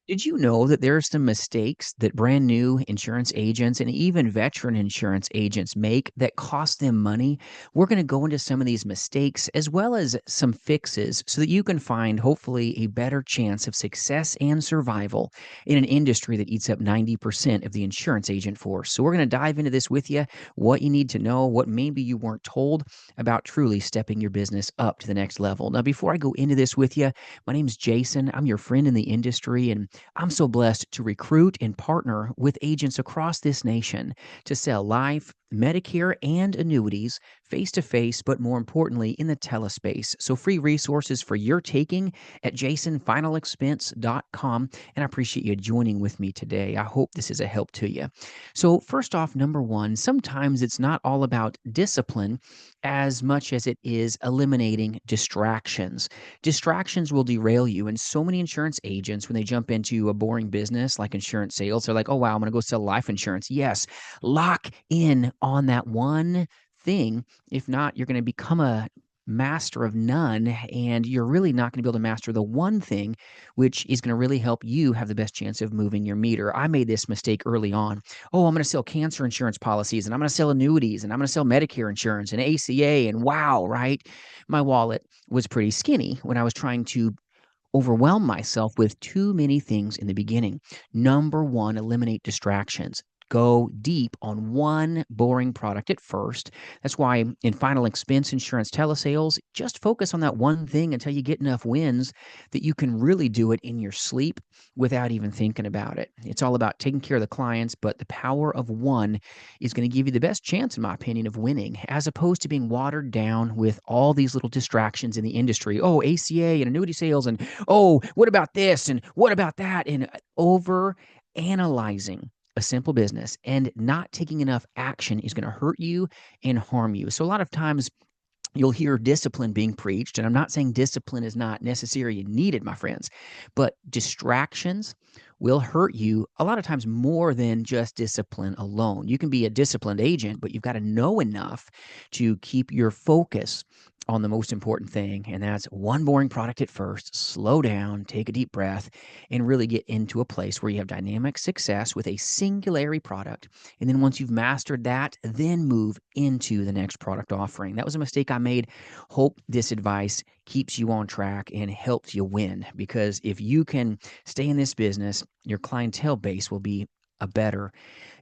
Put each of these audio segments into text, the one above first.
Did you know that there are some mistakes that brand new insurance agents and even veteran insurance agents make that cost them money? We're going to go into some of these mistakes as well as some fixes so that you can find hopefully a better chance of success and survival in an industry that eats up 90% of the insurance agent force. So, we're going to dive into this with you, what you need to know, what maybe you weren't told about truly stepping your business up to the next level. Now, before I go into this with you, my name is Jason. I'm your friend in the industry, and I'm so blessed to recruit and partner with agents across this nation to sell life, Medicare, and annuities face to face, but more importantly, in the telespace. So, free resources for your taking at jasonfinalexpense.com. And I appreciate you joining with me today. I hope this is a help to you. So, first off, number one, sometimes it's not all about discipline as much as it is eliminating distractions. Distractions will derail you. And so many insurance agents, when they jump into a boring business like insurance sales, they're like, oh, wow, I'm going to go sell life insurance. Yes, lock in on that one thing. If not, you're going to become a master of none, and you're really not going to be able to master the one thing, which is going to really help you have the best chance of moving your meter. I made this mistake early on. Oh, I'm going to sell cancer insurance policies, and I'm going to sell annuities, and I'm going to sell Medicare insurance and ACA, and wow, right? My wallet was pretty skinny when I was trying to overwhelm myself with too many things in the beginning. Number one, eliminate distractions. Go deep on one boring product at first. That's why in final expense insurance telesales, just focus on that one thing until you get enough wins that you can really do it in your sleep without even thinking about it. It's all about taking care of the clients, but the power of one is going to give you the best chance, in my opinion, of winning, as opposed to being watered down with all these little distractions in the industry. Oh, ACA and annuity sales, and oh, what about this and what about that? And over analyzing a simple business and not taking enough action is going to hurt you and harm you. So, a lot of times, you'll hear discipline being preached. And I'm not saying discipline is not necessary and needed, my friends, but distractions will hurt you a lot of times more than just discipline alone. You can be a disciplined agent, but you've got to know enough to keep your focus on the most important thing. And that's one boring product at first. Slow down, take a deep breath, and really get into a place where you have dynamic success with a singularity product. And then once you've mastered that, then move into the next product offering. That was a mistake I made. Hope this advice keeps you on track and helps you win, because if you can stay in this business, your clientele base will be a better,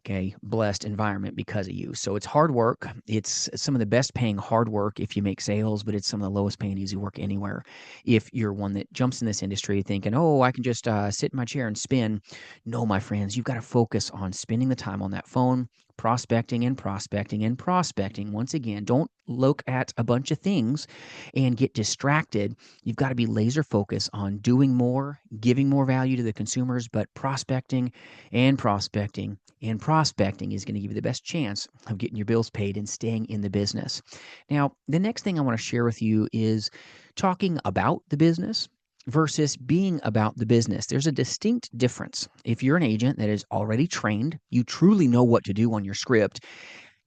okay, blessed environment because of you. So it's hard work. It's some of the best paying hard work if you make sales, but it's some of the lowest paying easy work anywhere. If you're one that jumps in this industry thinking, oh, I can just sit in my chair and spin. No, my friends, you've got to focus on spending the time on that phone, prospecting and prospecting and prospecting. Once again, don't look at a bunch of things and get distracted. You've got to be laser focused on doing more, giving more value to the consumers, but prospecting and prospecting and prospecting is going to give you the best chance of getting your bills paid and staying in the business. Now, the next thing I want to share with you is talking about the business versus being about the business. There's a distinct difference. If you're an agent that is already trained, you truly know what to do on your script,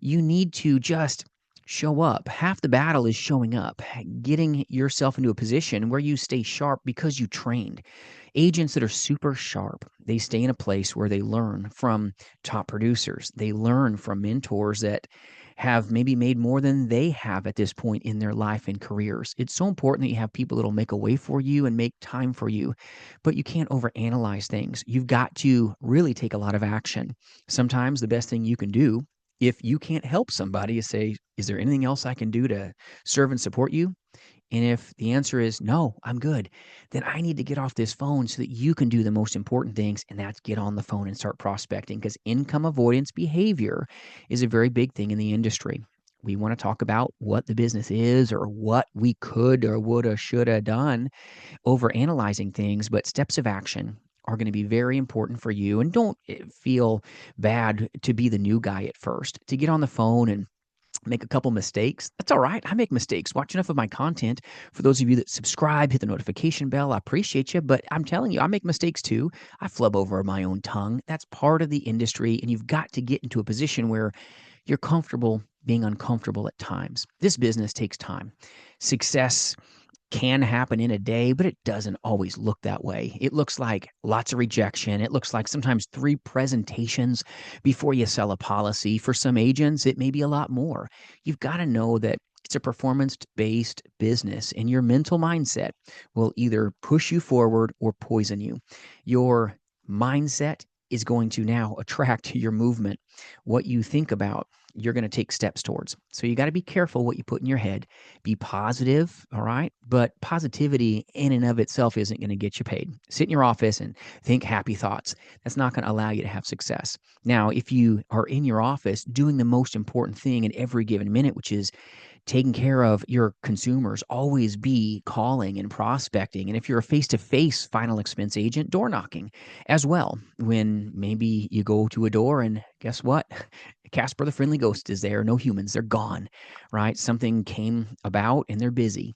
you need to just show up. Half the battle is showing up, getting yourself into a position where you stay sharp because you trained. Agents that are super sharp, they stay in a place where they learn from top producers. They learn from mentors that have maybe made more than they have at this point in their life and careers. It's so important that you have people that'll make a way for you and make time for you, but you can't overanalyze things. You've got to really take a lot of action. Sometimes the best thing you can do, if you can't help somebody, is say, is there anything else I can do to serve and support you? And if the answer is no, I'm good, then I need to get off this phone so that you can do the most important things, and that's get on the phone and start prospecting, because income avoidance behavior is a very big thing in the industry. We want to talk about what the business is or what we could or woulda, shoulda done, over analyzing things, but steps of action are going to be very important for you. And don't feel bad to be the new guy at first, to get on the phone and make a couple mistakes. That's all right. I make mistakes. Watch enough of my content. For those of you that subscribe, hit the notification bell. I appreciate you, but I'm telling you, I make mistakes too. I flub over my own tongue. That's part of the industry, and you've got to get into a position where you're comfortable being uncomfortable at times. This business takes time. Success can happen in a day, but it doesn't always look that way. It looks like lots of rejection. It looks like sometimes 3 presentations before you sell a policy. For some agents, it may be a lot more. You've got to know that it's a performance-based business, and your mental mindset will either push you forward or poison you. Your mindset is going to now attract your movement. What you think about, you're going to take steps towards. So you got to be careful what you put in your head. Be positive, all right? But positivity in and of itself isn't going to get you paid. Sit in your office and think happy thoughts. That's not going to allow you to have success. Now, if you are in your office doing the most important thing in every given minute, which is taking care of your consumers, always be calling and prospecting. And if you're a face to face final expense agent, door knocking as well. When maybe you go to a door and guess what? Casper the Friendly Ghost is there. No humans, they're gone, right? Something came about and they're busy.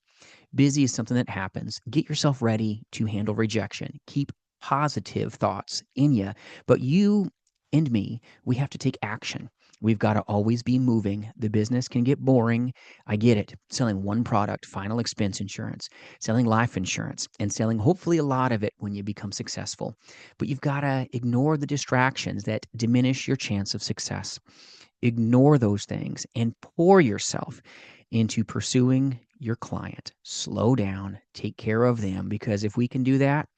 Busy is something that happens. Get yourself ready to handle rejection. Keep positive thoughts in you. But you and me, we have to take action. We've got to always be moving. The business can get boring. I get it. Selling one product, final expense insurance, selling life insurance, and selling hopefully a lot of it when you become successful. But you've got to ignore the distractions that diminish your chance of success. Ignore those things and pour yourself into pursuing your client. Slow down, take care of them, because if we can do that,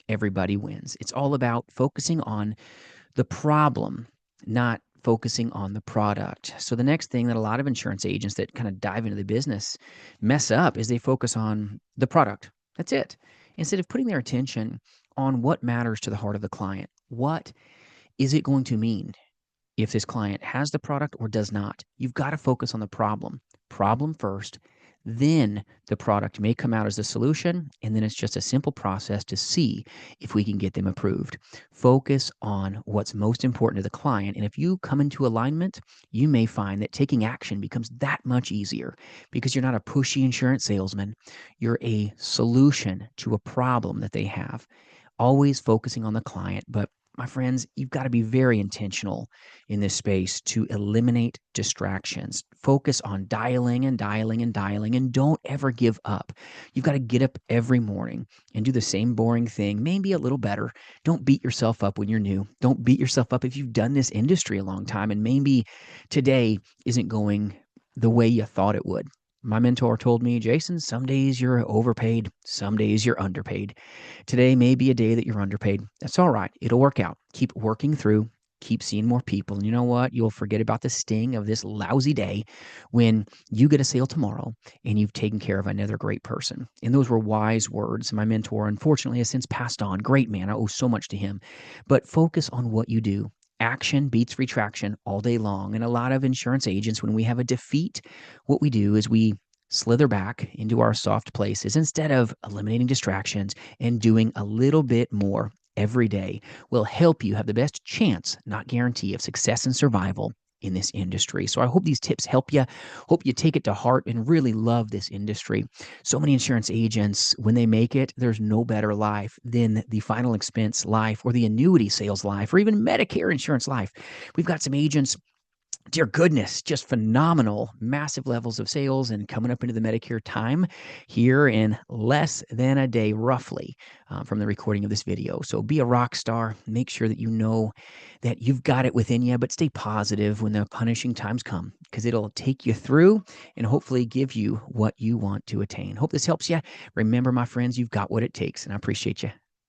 everybody wins. It's all about focusing on the problem, not focusing on the product. So the next thing that a lot of insurance agents that kind of dive into the business mess up is they focus on the product. That's it. Instead of putting their attention on what matters to the heart of the client. What is it going to mean if this client has the product or does not? You've got to focus on the problem. Problem first, then the product may come out as a solution, and then it's just a simple process to see if we can get them approved. Focus on what's most important to the client, and if you come into alignment, you may find that taking action becomes that much easier because you're not a pushy insurance salesman. You're a solution to a problem that they have. Always focusing on the client, but my friends, you've got to be very intentional in this space to eliminate distractions. Focus on dialing and dialing and dialing, and don't ever give up. You've got to get up every morning and do the same boring thing, maybe a little better. Don't beat yourself up when you're new. Don't beat yourself up if you've done this industry a long time and maybe today isn't going the way you thought it would. My mentor told me, Jason, some days you're overpaid, some days you're underpaid. Today may be a day that you're underpaid. That's all right. It'll work out. Keep working through, keep seeing more people. And you know what? You'll forget about the sting of this lousy day when you get a sale tomorrow and you've taken care of another great person. And those were wise words. My mentor, unfortunately, has since passed on. Great man. I owe so much to him. But focus on what you do. Action beats retraction all day long. And a lot of insurance agents, when we have a defeat, what we do is we slither back into our soft places instead of eliminating distractions and doing a little bit more every day will help you have the best chance, not guarantee, of success and survival in this industry. So I hope these tips help you. Hope you take it to heart and really love this industry. So many insurance agents, when they make it, there's no better life than the final expense life or the annuity sales life or even Medicare insurance life. We've got some agents, dear goodness, just phenomenal, massive levels of sales and coming up into the Medicare time here in less than a day, roughly, from the recording of this video. So be a rock star. Make sure that you know that you've got it within you, but stay positive when the punishing times come because it'll take you through and hopefully give you what you want to attain. Hope this helps you. Remember, my friends, you've got what it takes, and I appreciate you.